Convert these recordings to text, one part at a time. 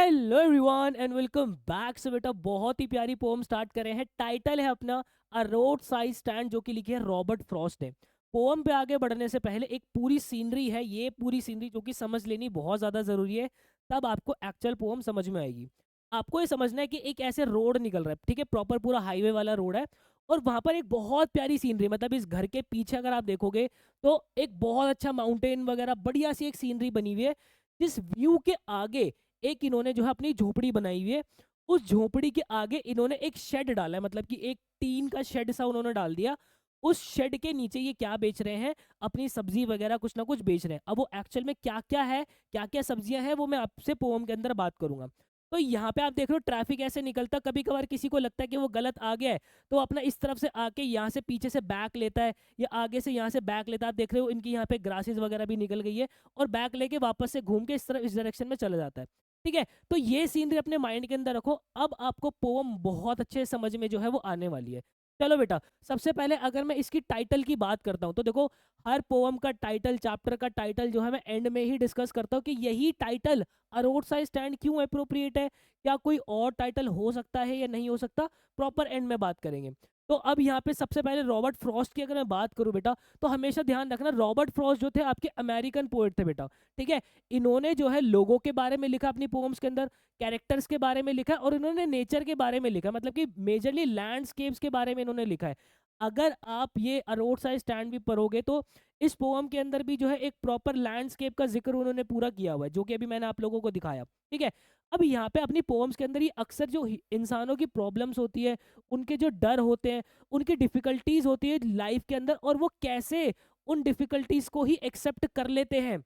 Hello everyone and welcome back. से बेटा बहुत ही प्यारी पोम स्टार्ट कर रहे हैं। टाइटल है अपना अ रोड साइड स्टैंड, जो कि लिखी है रॉबर्ट फ्रॉस्ट ने। पोम पे आगे बढ़ने से पहले एक पूरी सीनरी है, ये पूरी सीनरी जो कि समझ लेनी बहुत ज़्यादा ज़रूरी है, तब आपको एक्चुअल पोम समझ में आएगी। आपको ये समझना है कि एक ऐसे रोड निकल रहा है, ठीक है, प्रॉपर पूरा हाईवे वाला रोड है, और वहां पर एक बहुत प्यारी सीनरी, मतलब इस घर के पीछे अगर आप देखोगे तो एक बहुत अच्छा माउंटेन वगैरह बढ़िया सी एक सीनरी बनी हुई है। जिस व्यू के आगे एक इन्होंने जो है अपनी झोपड़ी बनाई हुई है। उस झोपड़ी के आगे इन्होंने एक शेड डाला है, मतलब कि एक टीन का शेड सा उन्होंने डाल दिया। उस शेड के नीचे ये क्या बेच रहे हैं? अपनी सब्जी वगैरह कुछ ना कुछ बेच रहे हैं। अब वो एक्चुअल में क्या क्या है, क्या क्या सब्जियां हैं, वो मैं आपसे पोम के अंदर बात करूंगा। तो यहाँ पे आप देख रहे हो ट्रैफिक ऐसे निकलता, कभी कभार किसी को लगता है कि वो गलत आ गया है, तो अपना इस तरफ से आके यहाँ से पीछे से बैक लेता है, या आगे से यहाँ से बैक लेता है। आप देख रहे हो इनकी यहाँ पे ग्रासेस वगैरह भी निकल गई है, और बैक लेके वापस से घूम के इस तरफ इस डायरेक्शन में चला जाता है। ठीक है, तो ये सीनरी अपने माइंड के अंदर रखो। अब आपको पोम बहुत अच्छे समझ में जो है वो आने वाली है। चलो बेटा, सबसे पहले अगर मैं इसकी टाइटल की बात करता हूँ तो देखो, हर पोम का टाइटल, चैप्टर का टाइटल जो है मैं एंड में ही डिस्कस करता हूँ कि यही टाइटल अ रोड साइड स्टैंड क्यों अप्रोप्रिएट है, क्या कोई और टाइटल हो सकता है या नहीं हो सकता, प्रॉपर एंड में बात करेंगे। तो अब यहाँ पे सबसे पहले रॉबर्ट फ्रॉस्ट की अगर मैं बात करूँ बेटा, तो हमेशा ध्यान रखना, रॉबर्ट फ्रॉस्ट जो थे आपके अमेरिकन पोएट थे बेटा। ठीक है, इन्होंने जो है लोगों के बारे में लिखा अपनी पोम्स के अंदर, कैरेक्टर्स के बारे में लिखा है, और इन्होंने नेचर के बारे में लिखा, मतलब कि मेजरली लैंडस्केप्स के बारे में इन्होंने लिखा है। अगर आप ये अ रोड साइड स्टैंड भी पढ़ोगे तो इस पोम के अंदर भी जो है एक प्रॉपर लैंडस्केप का जिक्र उन्होंने पूरा किया हुआ है, जो कि अभी मैंने आप लोगों को दिखाया। ठीक है, अब यहाँ पे अपनी पोम्स के अंदर ये अक्सर जो इंसानों की प्रॉब्लम्स होती है, उनके जो डर होते हैं, उनकी डिफिकल्टीज होती है लाइफ के अंदर, और वो कैसे उन डिफिकल्टीज को ही एक्सेप्ट कर लेते हैं,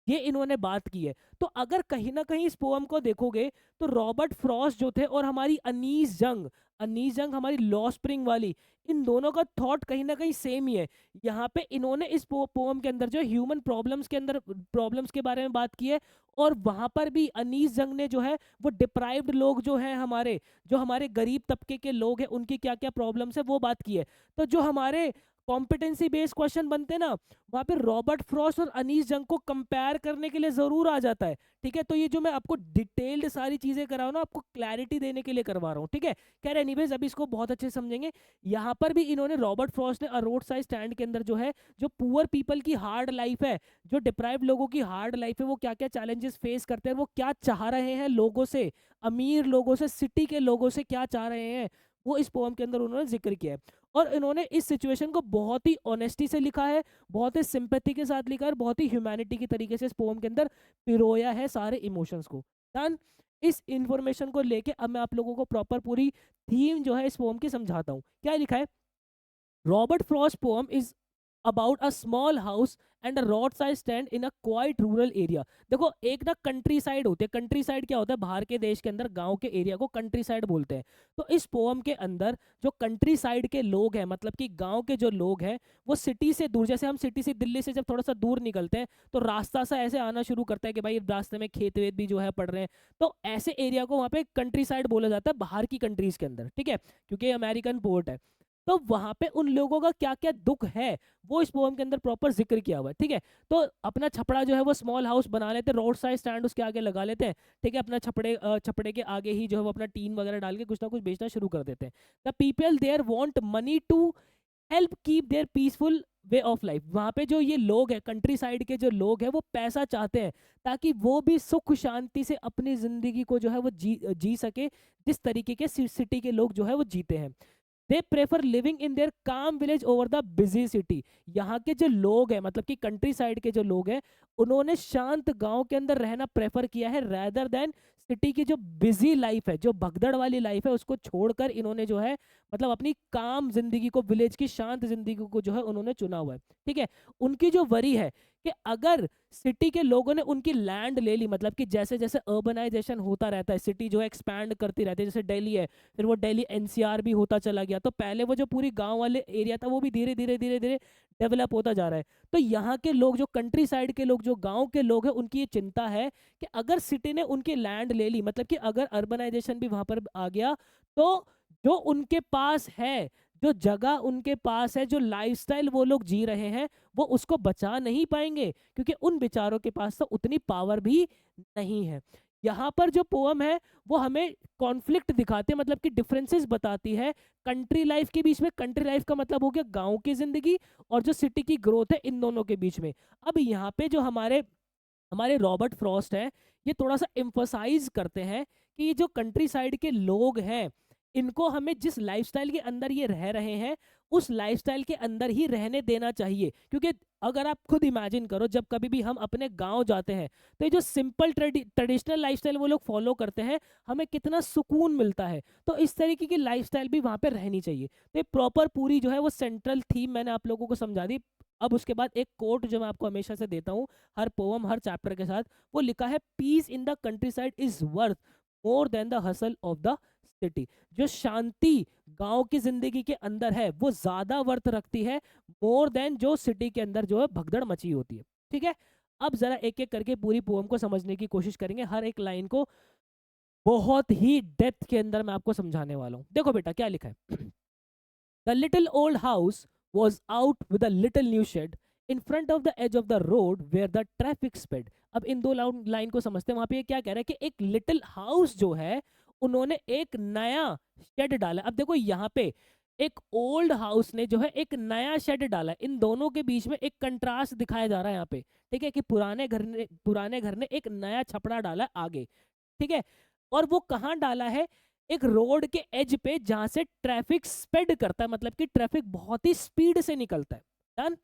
ये इन्होंने बात की है। तो अगर कहीं ना कहीं इस पोम को देखोगे तो रॉबर्ट फ्रॉस्ट जो थे और हमारी अनीस जंग हमारी लॉ स्प्रिंग वाली, इन दोनों का थॉट कहीं ना कहीं सेम ही है। यहाँ पे इन्होंने इस पोम के अंदर जो ह्यूमन प्रॉब्लम्स के अंदर प्रॉब्लम्स के बारे में बात की है, और वहां पर भी अनीस जंग ने जो है वो डिप्राइव्ड लोग जो हैं हमारे, जो हमारे गरीब तबके के लोग हैं, उनकी क्या क्या प्रॉब्लम्स है वो बात की है। तो जो हमारे कॉम्पिटेंसी बेस्ड क्वेश्चन बनते हैं ना, वहां पे रॉबर्ट फ्रॉस्ट और अनीस जंग को कंपेयर करने के लिए जरूर आ जाता है। ठीक है, तो ये जो मैं आपको डिटेल्ड सारी चीजें करा हूं ना, आपको क्लैरिटी देने के लिए करवा रहा हूँ। ठीक है, कह रहे एनीवेज अभी इसको बहुत अच्छे से समझेंगे। यहाँ पर भी इन्होंने, रॉबर्ट फ्रॉस्ट ने अ रोड साइड स्टैंड के अंदर जो है, जो पुअर पीपल की हार्ड लाइफ है, जो डिप्राइव्ड लोगों की हार्ड लाइफ है, वो क्या क्या चैलेंजेस फेस करते हैं, वो क्या चाह रहे हैं लोगों से, अमीर लोगों से, सिटी के लोगों से क्या चाह रहे हैं, वो इस पोम के अंदर उन्होंने जिक्र किया है। और इन्होंने इस सिचुएशन को बहुत ही ऑनेस्टी से लिखा है, बहुत ही सिंपैथी के साथ लिखा है, और बहुत ही ह्यूमैनिटी की तरीके से इस पोम के अंदर पिरोया है सारे इमोशंस को। डन। इस इंफॉर्मेशन को लेके अब मैं आप लोगों को प्रॉपर पूरी थीम जो है इस पोम की समझाता हूँ। क्या लिखा है? Robert Frost poem is about a small house and a road side stand in a quite rural area. देखो, एक ना कंट्री साइड होते हैं, कंट्री साइड क्या होता है, बाहर के देश के अंदर गांव के एरिया को कंट्री साइड बोलते हैं। तो इस पोम के अंदर जो कंट्री साइड के लोग हैं, मतलब कि गांव के जो लोग हैं, वो सिटी से दूर, जैसे हम सिटी से, दिल्ली से जब थोड़ा सा दूर निकलते हैं तो रास्ता सा ऐसे आना शुरू करता है कि भाई रास्ते में खेत वेत भी जो है पड़ रहे हैं, तो ऐसे एरिया को वहां पे कंट्री साइड बोला जाता है बाहर की कंट्रीज के अंदर। ठीक है, क्योंकि अमेरिकन पोर्ट है। तो वहां पे उन लोगों का क्या क्या दुख है, वो इस पोम के अंदर प्रॉपर जिक्र किया हुआ है। ठीक है, तो अपना छपड़ा जो है वो स्मॉल हाउस बना लेते हैं, रोड साइड स्टैंड उसके आगे लगा लेते हैं। ठीक है, अपना छपड़े के आगे ही जो है वो अपना टीन वगैरह डाल के कुछ ना कुछ बेचना शुरू कर देते हैं। The people there want money to help keep their peaceful way of life. वहां पे जो ये लोग हैं, कंट्री साइड के जो लोग हैं, वो पैसा चाहते हैं ताकि वो भी सुख शांति से अपनी जिंदगी को जो है वो जी सके, जिस तरीके के सिटी के लोग जो है वो जीते हैं। They prefer living in their calm village over the busy city. यहाँ के जो लोग हैं, मतलब कि कंट्री साइड के जो लोग हैं, उन्होंने शांत गांव के अंदर रहना प्रेफर किया है, रेदर देन सिटी की जो बिजी लाइफ है, जो भगदड़ वाली लाइफ है, उसको छोड़कर इन्होंने जो है, मतलब अपनी काम जिंदगी को, विलेज की शांत जिंदगी को जो है उन्होंने चुना हुआ है। ठीक है, उनकी जो वरी है कि अगर सिटी के लोगों ने उनकी लैंड ले ली, मतलब कि जैसे जैसे अर्बनाइजेशन होता रहता है, सिटी जो है एक्सपैंड करती रहती है, जैसे दिल्ली है, फिर वो दिल्ली एनसीआर भी होता चला गया, तो पहले वो जो पूरी गांव वाले एरिया था वो भी धीरे धीरे धीरे धीरे डेवलप होता जा रहा है। तो यहाँ के लोग, जो कंट्री साइड के लोग, जो गांव के लोग हैं, उनकी ये चिंता है कि अगर सिटी ने उनकी लैंड ले ली, मतलब कि अगर अर्बनाइजेशन भी वहां पर आ गया, तो जो उनके पास है, जो जगह उनके पास है, जो लाइफस्टाइल वो लोग जी रहे हैं, वो उसको बचा नहीं पाएंगे, क्योंकि उन बेचारों के पास तो उतनी पावर भी नहीं है। यहाँ पर जो पोअम है वो हमें कॉन्फ्लिक्ट दिखाते हैं, मतलब कि डिफरेंसेस बताती है कंट्री लाइफ के बीच में। कंट्री लाइफ का मतलब हो गया गांव की जिंदगी, और जो सिटी की ग्रोथ है, इन दोनों के बीच में। अब यहाँ पे जो हमारे हमारे रॉबर्ट फ्रॉस्ट है, ये थोड़ा सा एम्फोसाइज करते हैं कि ये जो कंट्री साइड के लोग हैं, इनको हमें जिस लाइफस्टाइल के अंदर ये रह रहे हैं, उस लाइफस्टाइल के अंदर ही रहने देना चाहिए। क्योंकि अगर आप खुद इमेजिन करो, जब कभी भी हम अपने गांव जाते हैं, तो ये जो सिंपल ट्रेडिशनल लाइफस्टाइल वो लोग फॉलो करते हैं, हमें कितना सुकून मिलता है। तो इस तरीके की लाइफस्टाइल भी वहां पे रहनी चाहिए। तो ये प्रॉपर पूरी जो है वो सेंट्रल थीम मैंने आप लोगों को समझा दी। अब उसके बाद एक कोट जो मैं आपको हमेशा से देता हूँ हर पोअम हर चैप्टर के साथ, वो लिखा है, peace in the countryside is worth more than the hustle of the city. जो शांति गांव की जिंदगी के अंदर है, वो ज्यादा वर्थ रखती है मोर देन जो सिटी के अंदर जो है भगदड़ मची होती है। ठीक है, अब जरा एक एक करके पूरी पोएम को समझने की कोशिश करेंगे, हर एक लाइन को बहुत ही डेप्थ के अंदर मैं आपको समझाने वाला हूं। देखो बेटा क्या लिखा है। The little old house was out with a little new shed in front of the edge of the road where the traffic sped. अब इन दो लाइन को समझते हैं। वहां पे ये क्या कह रहा है कि एक लिटिल हाउस जो है, उन्होंने एक नया शेड डाला। अब देखो यहाँ पे एक ओल्ड हाउस ने जो है एक नया शेड डाला। इन दोनों के बीच में एक कंट्रास्ट दिखाया जा रहा है यहाँ पे। ठीक है, कि पुराने घर ने एक नया छपड़ा डाला आगे। ठीक है, और वो कहाँ डाला है? एक रोड के एज पे, जहां से ट्रैफिक स्पेड करता है, मतलब कि ट्रैफिक बहुत ही स्पीड से निकलता है। डन।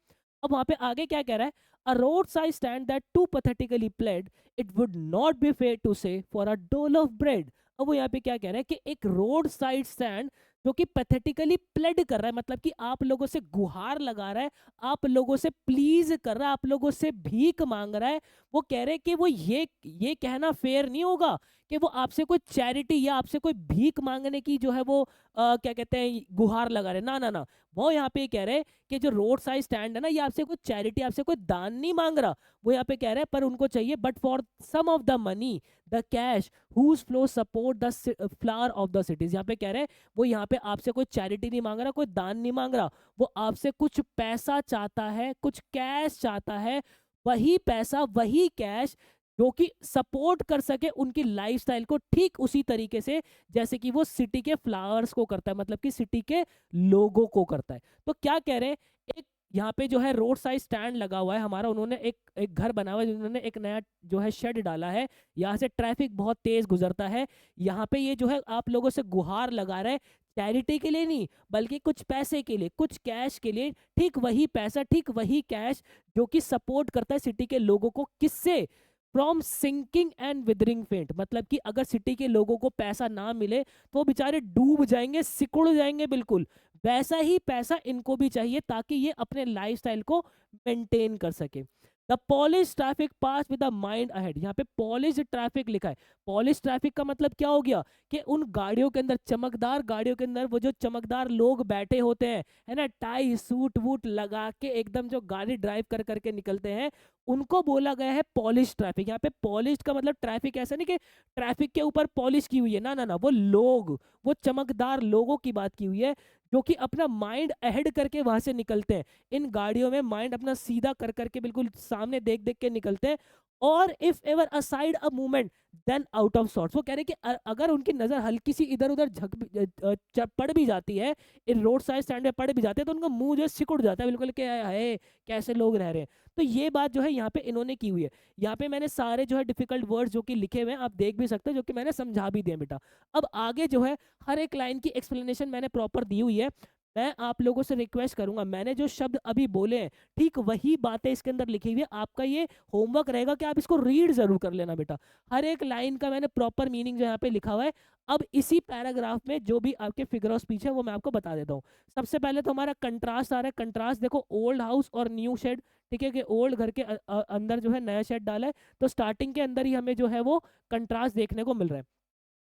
अब वहां पे आगे क्या कह रहा है? A road side stand that too pathetically played it would not be fair to say for a dole of bread. अब वो यहाँ पे क्या कह रहा है कि एक रोड साइड स्टैंड जो कि पैथेटिकली प्लेड कर रहा है, मतलब कि आप लोगों से गुहार लगा रहा है, आप लोगों से प्लीज कर रहा है, आप लोगों से भीख मांग रहा है। वो कह रहे हैं कि वो ये कहना फेयर नहीं होगा कि वो आपसे कोई चैरिटी या आपसे कोई भीख मांगने की जो है वो क्या कहते हैं गुहार लगा रहे। ना ना ना, वो यहाँ पे कह रहे हैं कि जो रोड साइड स्टैंड है ना, ये आपसे कोई चैरिटी, आपसे कोई दान नहीं मांग रहा। वो यहाँ पे कह रहे हैं पर उनको चाहिए but for some of the money the cash whose flow support the flower of the cities. यहाँ पे कह रहे हैं वो यहाँ पे आपसे कोई चैरिटी नहीं मांग रहा, कोई दान नहीं मांग रहा, वो आपसे कुछ पैसा चाहता है, कुछ कैश चाहता है। वही पैसा, वही कैश जो कि सपोर्ट कर सके उनकी लाइफस्टाइल को ठीक उसी तरीके से जैसे कि वो सिटी के फ्लावर्स को करता है, मतलब कि सिटी के लोगों को करता है। तो क्या कह रहे हैं, एक यहाँ पे जो है रोड साइड स्टैंड लगा हुआ है हमारा, उन्होंने एक एक घर बना हुआ है, उन्होंने एक नया जो है शेड डाला है। यहाँ से ट्रैफिक बहुत तेज गुजरता है। यहाँ पे ये जो है आप लोगों से गुहार लगा रहा है, चैरिटी के लिए नहीं बल्कि कुछ पैसे के लिए, कुछ कैश के लिए। ठीक वही पैसा, ठीक वही कैश जो कि सपोर्ट करता है सिटी के लोगों को। किससे? फ्रॉम सिंकिंग एंड विदरिंग फेंट। मतलब कि अगर सिटी के लोगों को पैसा ना मिले तो वो बेचारे डूब जाएंगे, सिकुड़ जाएंगे बिल्कुल। वैसा ही पैसा इनको भी चाहिए ताकि ये अपने लाइफस्टाइल को मेंटेन कर सके। The polish traffic pass with the mind ahead. यहाँ पे पॉलिश ट्रैफिक लिखा है। पॉलिश ट्रैफिक का मतलब क्या हो गया कि उन गाड़ियों के अंदर, चमकदार गाड़ियों के अंदर, वो जो चमकदार लोग बैठे होते हैं, है ना, टाई सूट वूट लगा के एकदम जो गाड़ी ड्राइव कर करके निकलते हैं, उनको बोला गया है पॉलिश ट्रैफिक। यहाँ पे पॉलिश का मतलब ट्रैफिक ऐसा नहीं कि ट्रैफिक के ऊपर पॉलिश की हुई है, ना ना ना, वो लोग, वो चमकदार लोगों की बात की हुई है जो कि अपना माइंड अहेड करके वहां से निकलते हैं। इन गाड़ियों में माइंड अपना सीधा कर करके बिल्कुल सामने देख देख के निकलते हैं। और if ever aside a movement then out of sorts. वो कह रहे हैं कि अगर उनकी नजर हल्की सी इधर उधर पड़ भी जाती है, इन रोड साइड स्टैंड में पड़ भी जाते हैं, तो उनका मुंह जो है सिकुड़ जाता है बिल्कुल कि हाय कैसे लोग रह रहे हैं। तो ये बात जो है यहाँ पे इन्होंने की हुई है। यहाँ पे मैंने सारे जो है डिफिकल्ट वर्ड्स जो कि लिखे हुए हैं आप देख भी सकते हैं, जो कि मैंने समझा भी दिए बेटा। अब आगे जो है हर एक लाइन की एक्सप्लेनेशन मैंने प्रॉपर दी हुई है। मैं आप लोगों से रिक्वेस्ट करूंगा, मैंने जो शब्द अभी बोले हैं ठीक वही बातें इसके अंदर लिखी हुई है। आपका ये होमवर्क रहेगा कि आप इसको रीड जरूर कर लेना बेटा। हर एक लाइन का मैंने प्रॉपर मीनिंग जो यहाँ पे लिखा हुआ है। अब इसी पैराग्राफ में जो भी आपके फिगर ऑफ स्पीच है वो मैं आपको बता देता हूँ। सबसे पहले तो हमारा कंट्रास्ट आ रहा है। कंट्रास्ट देखो, ओल्ड हाउस और न्यू शेड। ठीक है, कि ओल्ड घर के अंदर जो है नया शेड डाला है, तो स्टार्टिंग के अंदर ही हमें जो है वो कंट्रास्ट देखने को मिल रहा है।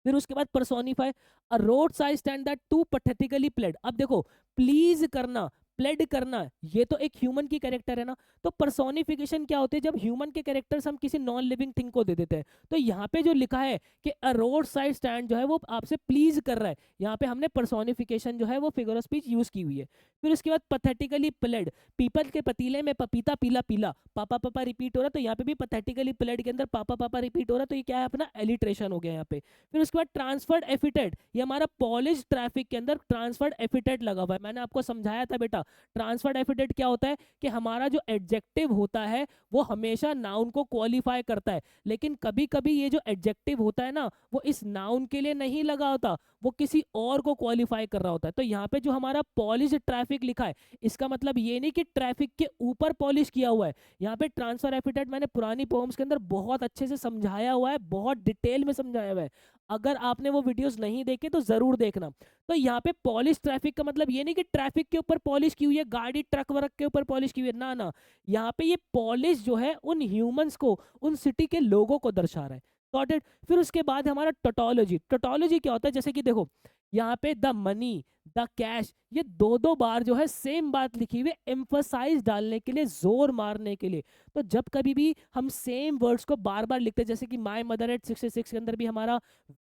फिर उसके बाद personify a road side stand that too pathetically played. अब देखो, प्लीज करना, प्लेड करना, ये तो एक ह्यूमन की कैरेक्टर है ना। तो पर्सोनिफिकेशन क्या होती है, जब ह्यूमन के कैरेक्टर्स हम किसी नॉन लिविंग थिंग को दे देते हैं। तो यहाँ पे जो लिखा है कि अ रोड साइड स्टैंड जो है वो आपसे प्लीज कर रहा है, यहाँ पे हमने पर्सोनिफिकेशन जो है वो फिगर ऑफ स्पीच यूज की हुई है। फिर उसके बाद पैथेटिकली प्लेड, पीपल के पतीले में पपीता पीला पीला, पापा पापा रिपीट हो रहा है, तो यहाँ पे भी पैथेटिकली प्लेड के अंदर पापा पापा रिपीट हो रहा है, तो ये क्या है अपना एलिट्रेशन हो गया यहाँ पे। फिर उसके बाद ट्रांसफर्ड एफिटेट, ये हमारा पॉलिश ट्रैफिक के अंदर ट्रांसफर्ड एफिटेट लगा हुआ है। मैंने आपको समझाया था बेटा, ट्रांसफर्ड एफिटेट क्या होता है कि हमारा जो एडजेक्टिव होता है वो हमेशा नाउन को क्वालिफाई करता है, लेकिन कभी कभी ये जो एडजेक्टिव होता है ना वो इस नाउन के लिए नहीं लगा होता, वो किसी और को क्वालिफाई कर रहा होता है। तो यहाँ पे जो हमारा पॉलिश ट्रैफिक लिखा है, इसका मतलब ये नहीं कि ट्रैफिक के ऊपर पॉलिश किया हुआ है। यहाँ पे ट्रांसफर एफिटेट मैंने पुरानी पोम्स के अंदर बहुत अच्छे से समझाया हुआ है, बहुत डिटेल में समझाया हुआ है। अगर आपने वो वीडियोस नहीं देखे तो जरूर देखना। तो यहाँ पे पॉलिश ट्रैफिक का मतलब ये नहीं कि ट्रैफिक के ऊपर पॉलिश की हुई है, गाड़ी ट्रक वर्क के ऊपर पॉलिश की हुई है, ना ना। यहाँ पे ये पॉलिश जो है उन ह्यूमंस को, उन सिटी के लोगों को दर्शा रहा है। सॉर्टेड। फिर उसके बाद हमारा टोटोलॉजी, टोटोलॉजी क्या होता है, जैसे कि देखो यहाँ पे द मनी, द कैश, ये दो दो बार जो है सेम बात लिखी हुई है, एम्फसाइज डालने के लिए, जोर मारने के लिए। तो जब कभी भी हम सेम वर्ड्स को बार बार लिखते हैं, जैसे कि माय मदर एट 66 के अंदर भी हमारा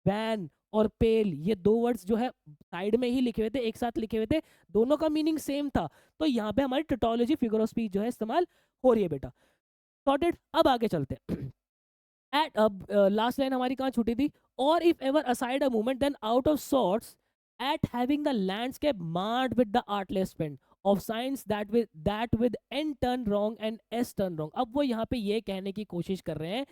वैन और पेल, ये दो वर्ड्स जो है साइड में ही लिखे हुए थे, एक साथ लिखे हुए थे, दोनों का मीनिंग सेम था। तो यहाँ पे हमारी टोटोलॉजी फिगर ऑफ स्पीच जो है इस्तेमाल हो रही है बेटा। सॉर्टेड। अब आगे चलते हैं। एट लास्ट लाइन हमारी कहाँ छूटी थी, और if ever aside a movement then out of sorts at having the landscape marred with the artless pen of science that with N turn wrong and S turn wrong. अब वो यहाँ पे ये कहने की कोशिश कर रहे हैं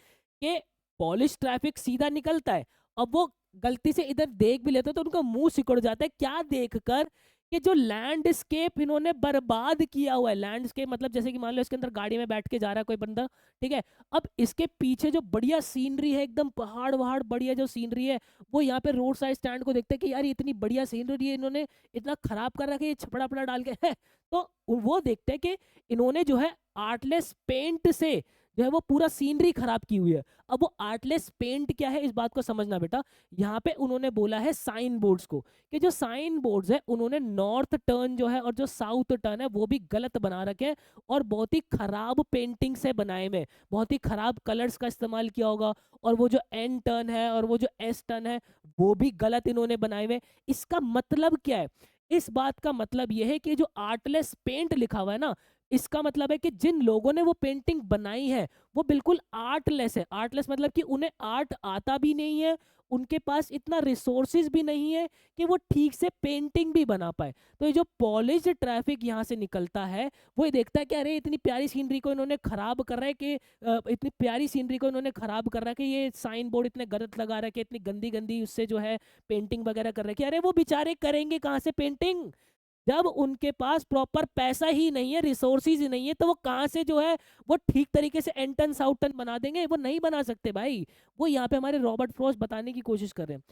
कि पॉलिश ट्रैफिक सीधा निकलता है, अब वो गलती से इधर देख भी लेते तो उनका मुंह सिकुड़ जाता है, क्या देखकर कि जो लैंडस्केप इन्होंने बर्बाद किया हुआ है। लैंडस्केप मतलब जैसे कि मान लो इसके अंदर गाड़ी में बैठ के जा रहा है कोई बंदा, ठीक है, अब इसके पीछे जो बढ़िया सीनरी है, एकदम पहाड़ वहाड़ बढ़िया जो सीनरी है, वो यहाँ पे रोड साइड स्टैंड को देखते हैं कि यार इतनी बढ़िया सीनरी है, इन्होंने इतना खराब कर रखा है, ये छपड़ा पड़ा डाल के है। तो वो देखते हैं कि इन्होंने जो है आर्टलेस पेंट से जो है वो पूरा सीनरी खराब की हुई है। अब वो आर्टलेस पेंट क्या है, इस बात को समझना बेटा। यहाँ पे उन्होंने बोला है साइन बोर्ड्स को, कि जो साइन बोर्ड्स है उन्होंने नॉर्थ टर्न जो है और जो साउथ टर्न है वो भी गलत बना रखे हैं, और बहुत ही खराब पेंटिंग से बनाए हुए, बहुत ही खराब कलर्स का इस्तेमाल किया होगा, और वो जो एन टर्न है और वो जो एस टर्न है वो भी गलत इन्होंने बनाए हुए। इसका मतलब क्या है, इस बात का मतलब यह है कि जो आर्टलेस पेंट लिखा हुआ है ना, इसका मतलब है कि जिन लोगों ने वो पेंटिंग बनाई है वो बिल्कुल आर्टलेस है। आर्टलेस मतलब कि उन्हें आर्ट आता भी नहीं है, उनके पास इतना रिसोर्सेज भी नहीं है कि वो ठीक से पेंटिंग भी बना पाए। तो ये जो पॉलिश ट्रैफिक यहाँ से निकलता है वो ये देखता है कि अरे इतनी प्यारी सीनरी को इन्होंने खराब कर रहा है, कि इतनी प्यारी सीनरी को इन्होंने खराब कर रहा है, कि ये साइन बोर्ड इतने गलत लगा रहा है, कि इतनी गंदी गंदी उससे जो है पेंटिंग वगैरह कर रहे हैं, कि अरे वो बेचारे करेंगे कहाँ से पेंटिंग, जब उनके पास प्रॉपर पैसा ही नहीं है, रिसोर्सेज ही नहीं है, तो वो कहाँ से जो है वो ठीक तरीके से एंटन साउटन बना देंगे, वो नहीं बना सकते भाई। वो यहाँ पे हमारे रॉबर्ट फ्रॉस्ट बताने की कोशिश कर रहे हैं।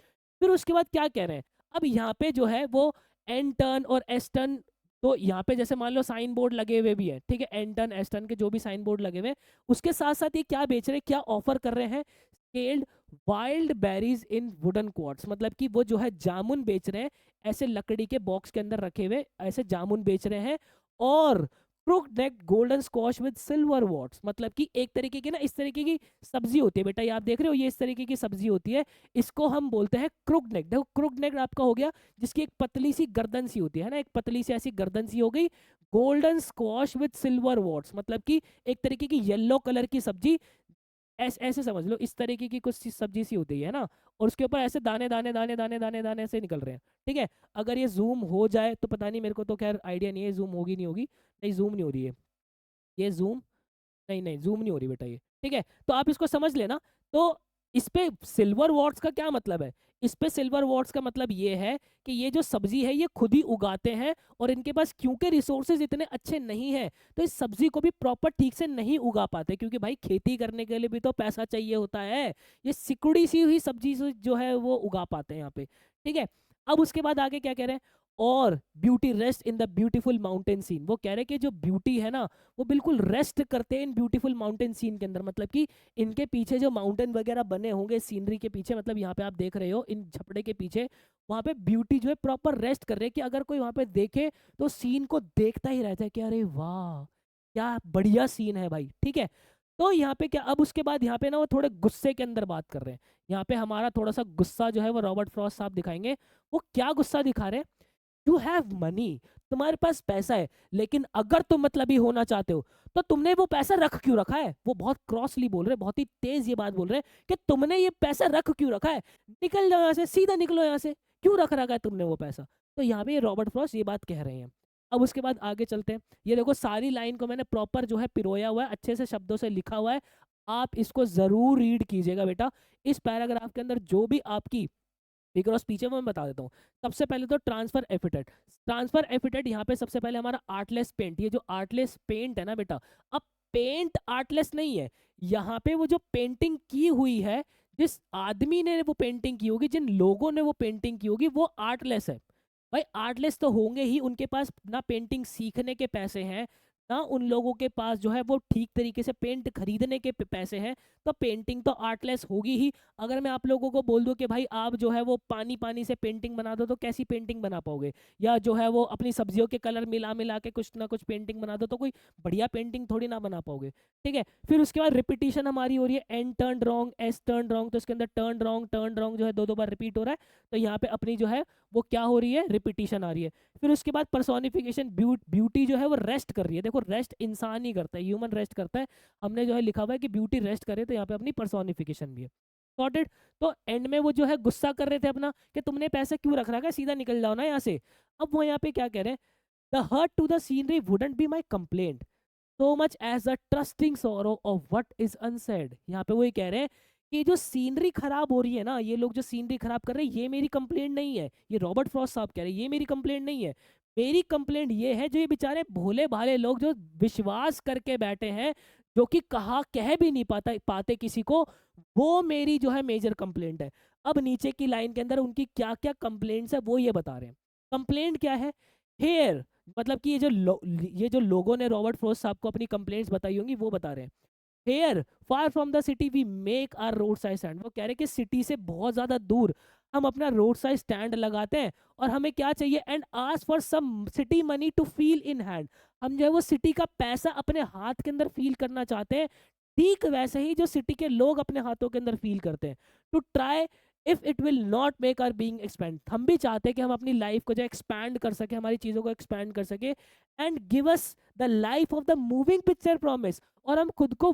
फिर उसके बाद क्या कह रहे हैं, अब यहाँ पे जो है वो एंटन और एस्टन, तो यहाँ पे जैसे मान लो साइन बोर्ड लगे हुए भी है, ठीक है, एंटन एस्टन के जो भी साइन बोर्ड लगे हुए हैं, उसके साथ साथ ये क्या बेच रहे हैं, क्या ऑफर कर रहे हैं, स्केल्ड वाइल्ड बेरीज इन वुडन क्वार्ट्स, मतलब कि वो जो है जामुन बेच रहे हैं, ऐसे लकड़ी के बॉक्स के अंदर रखे हुए ऐसे जामुन बेच रहे हैं, और crook neck golden squash with silver warts, मतलब कि एक तरीके की ना इस तरीके की सब्जी होती है बेटा, ये आप देख रहे हो, ये इस तरीके की सब्जी होती है, इसको हम बोलते हैं क्रुक नेक। देखो क्रुक नेक आपका हो गया जिसकी एक पतली सी गर्दन सी होती है ना, एक पतली सी ऐसी गर्दन सी हो गई। Golden squash with silver warts मतलब कि एक तरीके की येलो कलर की सब्जी, ऐसे समझ लो, इस तरीके की कुछ सब्जी सी होती है ना, और उसके ऊपर ऐसे दाने दाने दाने दाने दाने दाने से निकल रहे हैं, ठीक है। अगर ये जूम हो जाए तो पता नहीं, मेरे को तो खैर आइडिया नहीं है जूम होगी नहीं होगी, नहीं जूम नहीं हो रही है, ये जूम, नहीं नहीं जूम नहीं हो रही बेटा ये, ठीक है। तो आप इसको समझ लेना। तो इस पे सिल्वर वॉट्स का क्या मतलब है, इस पे सिल्वर वॉट्स का मतलब ये है कि ये जो सब्जी है ये खुद ही उगाते हैं, और इनके पास क्योंकि रिसोर्सेज इतने अच्छे नहीं है तो इस सब्जी को भी प्रॉपर ठीक से नहीं उगा पाते, क्योंकि भाई खेती करने के लिए भी तो पैसा चाहिए होता है, ये सिकुड़ी सी हुई सब्जी जो है वो उगा पाते हैं यहाँ पे, ठीक है। अब उसके बाद आगे क्या कह रहे हैं, और beauty rest in the beautiful mountain scene. वो कह रहे कि जो ब्यूटी है ना वो बिल्कुल रेस्ट करते हैं इन ब्यूटीफुल माउंटेन सीन के अंदर, मतलब कि इनके पीछे जो माउंटेन वगैरह बने होंगे सीनरी के पीछे, मतलब यहाँ पे आप देख रहे हो इन झपड़े के पीछे, वहां पे ब्यूटी जो है प्रॉपर रेस्ट कर रहे हैं कि अगर कोई वहां पे देखे तो सीन को देखता ही रहता है कि अरे वाह क्या बढ़िया सीन है भाई। ठीक है, तो यहाँ पे क्या, अब उसके बाद यहाँ पे ना वो थोड़े गुस्से के अंदर बात कर रहे हैं। यहाँ पे हमारा थोड़ा सा गुस्सा जो है वो रॉबर्ट फ्रॉस्ट साहब दिखाएंगे। वो क्या गुस्सा दिखा रहे हैं, यू हैव मनी, तुम्हारे पास पैसा है, लेकिन अगर तुम मतलबी होना चाहते हो तो तुमने वो पैसा रख क्यों रखा है। वो बहुत क्रॉसली बोल रहे हैं, बहुत ही तेज ये बात बोल रहे हैं कि तुमने ये पैसा रख क्यों रखा है, निकल जाओ यहाँ से, सीधा निकलो यहाँ से, क्यों रख रखा है तुमने वो पैसा। तो यहाँ पे रॉबर्ट फ्रॉस्ट ये बात कह रहे हैं। अब उसके बाद आगे चलते हैं। ये देखो सारी लाइन को मैंने प्रॉपर जो है पिरोया हुआ है, अच्छे से शब्दों से लिखा हुआ है, आप इसको जरूर रीड कीजिएगा बेटा। इस पैराग्राफ के अंदर जो भी आपकी फिगर ऑफ स्पीच है वो मैं बता देता हूँ। सबसे पहले तो ट्रांसफर एफिटेट। ट्रांसफर एफिटेट यहाँ पे सबसे पहले हमारा आर्टलेस पेंट, ये जो आर्टलेस पेंट है ना बेटा, अब पेंट आर्टलेस नहीं है, यहाँ पे वो जो पेंटिंग की हुई है, जिस आदमी ने वो पेंटिंग की होगी, जिन लोगों ने वो पेंटिंग की होगी, वो आर्टलेस है। भाई आर्टलेस तो होंगे ही, उनके पास ना पेंटिंग सीखने के पैसे हैं, ना उन लोगों के पास जो है वो ठीक तरीके से पेंट खरीदने के पैसे हैं, तो पेंटिंग तो आर्टलेस होगी ही। अगर मैं आप लोगों को बोल दूं कि भाई आप जो है वो पानी पानी से पेंटिंग बना दो, तो कैसी पेंटिंग बना पाओगे, या जो है वो अपनी सब्जियों के कलर मिला मिला के कुछ ना कुछ पेंटिंग बना दो, तो कोई बढ़िया पेंटिंग थोड़ी ना बना पाओगे। ठीक है, फिर उसके बाद रिपीटिशन हमारी हो रही है, N turn wrong, S turn wrong, तो इसके अंदर टर्न रॉन्ग जो है दो दो बार रिपीट हो रहा है, तो यहाँ पे अपनी जो है वो क्या हो रही है, रिपीटिशन आ रही है। फिर उसके बाद पर्सोनिफिकेशन, ब्यूटी जो है वो रेस्ट कर रही है। देखो रेस्ट इंसान ही करता है, ह्यूमन रेस्ट करता है, हमने जो है लिखा हुआ है कि ब्यूटी रेस्ट करे, तो यहाँ पे अपनी पर्सोनिफिकेशन भी है। सॉर्टेड। तो एंड में वो जो है गुस्सा कर रहे थे अपना कि तुमने पैसा क्यों रख रखा है, सीधा निकल जाओ ना यहाँ से। अब वो यहाँ पे क्या कह रहे हैं, the hurt to the scenery wouldn't be my complaint so much as the trusting sorrow of what is unsaid. यहाँ पे वो ये कह रहे हैं कि जो सीनरी खराब हो रही है ना, ये लोग जो सीनरी खराब कर रहे हैं, ये मेरी कंप्लेंट नहीं है। ये रॉबर्ट फ्रॉस्ट साहब कह रहे हैं ये मेरी कंप्लेंट नहीं है, मेरी कंप्लेंट ये है जो ये बेचारे भोले भाले लोग जो विश्वास करके बैठे हैं, जो कि कह भी नहीं पाते किसी को, वो मेरी जो है मेजर कंप्लेंट है। अब नीचे की लाइन के अंदर उनकी क्या क्या कंप्लेंट्स है वो ये बता रहे हैं। कंप्लेंट क्या है, हेयर, मतलब कि ये जो लोगों ने रॉबर्ट फ्रॉस्ट साहब को अपनी कंप्लेंट्स बताई होंगी वो बता रहे हैं। Here far from the city we make our road side stand. वो कह रहे हैं कि सिटी से बहुत ज्यादा दूर हम अपना रोड साइड स्टैंड लगाते हैं, और हमें क्या चाहिए, and ask for some city money to feel in hand. हम जो है वो सिटी का पैसा अपने हाथ के अंदर फील करना चाहते हैं, ठीक वैसे ही जो सिटी के लोग अपने हाथों के अंदर फील करते हैं। To try if it will not make our being expand. हम भी चाहते हैं कि हम अपनी लाइफ को जो एक्सपैंड कर सके, हमारी चीज़ों को एक्सपैंड कर सके, and give us the life of the moving picture promise. और हम खुद को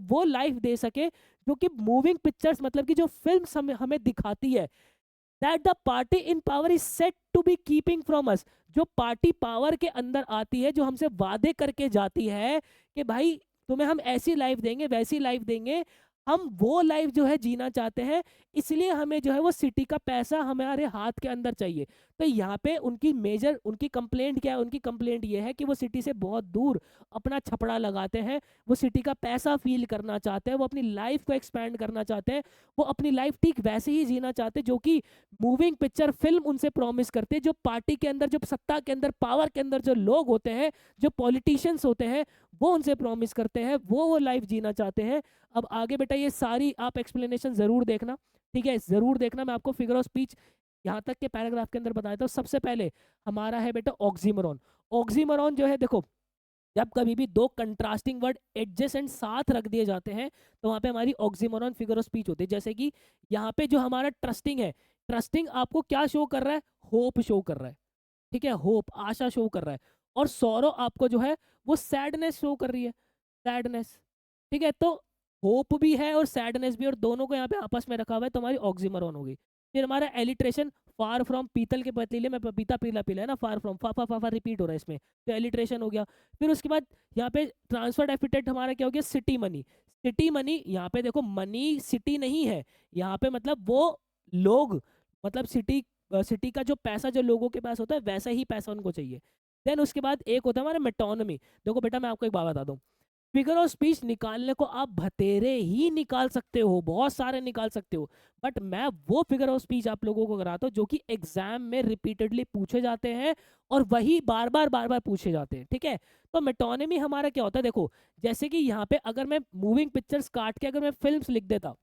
वो लाइफ दे सके जो कि मूविंग पिक्चर्स, मतलब कि जो फिल्म्स हमें दिखाती है, that the party in power is set to be keeping from us. जो पार्टी पावर के अंदर आती है, जो हमसे वादे करके जाती है कि भाई तुम्हें हम ऐसी लाइफ देंगे वैसी लाइफ देंगे, हम वो लाइफ जो है जीना चाहते हैं, इसलिए हमें जो है वो सिटी का पैसा हमारे हाथ के अंदर चाहिए। तो यहाँ पे उनकी कंप्लेंट क्या है, उनकी कंप्लेंट ये है कि वो सिटी से बहुत दूर अपना छपड़ा लगाते हैं, वो सिटी का पैसा फील करना चाहते हैं, वो अपनी लाइफ को एक्सपैंड करना चाहते हैं, वो अपनी लाइफ ठीक वैसे ही जीना चाहते हैं जो कि मूविंग पिक्चर फिल्म उनसे प्रॉमिस करते हैं। जो पार्टी के अंदर, जो सत्ता के अंदर, पावर के अंदर जो लोग होते हैं, जो पॉलिटिशियंस होते हैं, वो उनसे प्रॉमिस करते हैं, वो लाइफ जीना चाहते हैं। अब आगे बेटा ये सारी आप एक्सप्लेनेशन जरूर देखना, ठीक है, जरूर देखना। मैं आपको फिगर ऑफ स्पीच यहाँ तक के पैराग्राफ के अंदर बताया था। सबसे पहले हमारा है बेटा ऑक्सीमोरॉन। ऑक्सीमोरॉन जो है, देखो जब कभी भी दो कंट्रास्टिंग वर्ड एडजेसेंट साथ रख दिए जाते हैं, तो वहां पे हमारी ऑक्सीमोरॉन फिगर ऑफ स्पीच होती है। जैसे कि यहाँ पे जो हमारा ट्रस्टिंग है, ट्रस्टिंग आपको क्या शो कर रहा है, होप शो कर रहा है, ठीक है, होप, आशा शो कर रहा है। और सौरव आपको जो है वो सैडनेस शो कर रही है, सैडनेस, ठीक है। तो होप भी है और सैडनेस भी, और दोनों को यहाँ पे आपस में रखा हुआ है, तो हमारी ऑक्सीमोरॉन होगी। फिर हमारा एलिट्रेशन, फार फ्रॉम, पीतल के पतीले में पपीता पीला पीला है ना, फार फ्रॉम, फा फा फा फा रिपीट हो रहा है इसमें, तो एलिट्रेशन हो गया। फिर उसके बाद यहाँ पे ट्रांसफर्ड एफिटेट हमारा क्या हो गया, सिटी मनी। सिटी मनी, यहाँ पे देखो मनी सिटी नहीं है, यहाँ पे मतलब वो लोग, मतलब सिटी का जो पैसा जो लोगों के पास होता है वैसा ही पैसा उनको चाहिए। देन उसके बाद एक होता है हमारा मेटोनमी। देखो बेटा मैं आपको एक बात बता दूं, फिगर ऑफ स्पीच निकालने को आप भतेरे ही निकाल सकते हो, बहुत सारे निकाल सकते हो, बट मैं वो फिगर ऑफ स्पीच आप लोगों को कराता हूँ जो कि एग्जाम में रिपीटेडली पूछे जाते हैं और वही बार बार पूछे जाते हैं। ठीक है, तो मेटोनिमी हमारा क्या होता है, देखो जैसे कि यहाँ पे अगर मैं मूविंग पिक्चर्स काट के अगर मैं फिल्म्स लिख देता,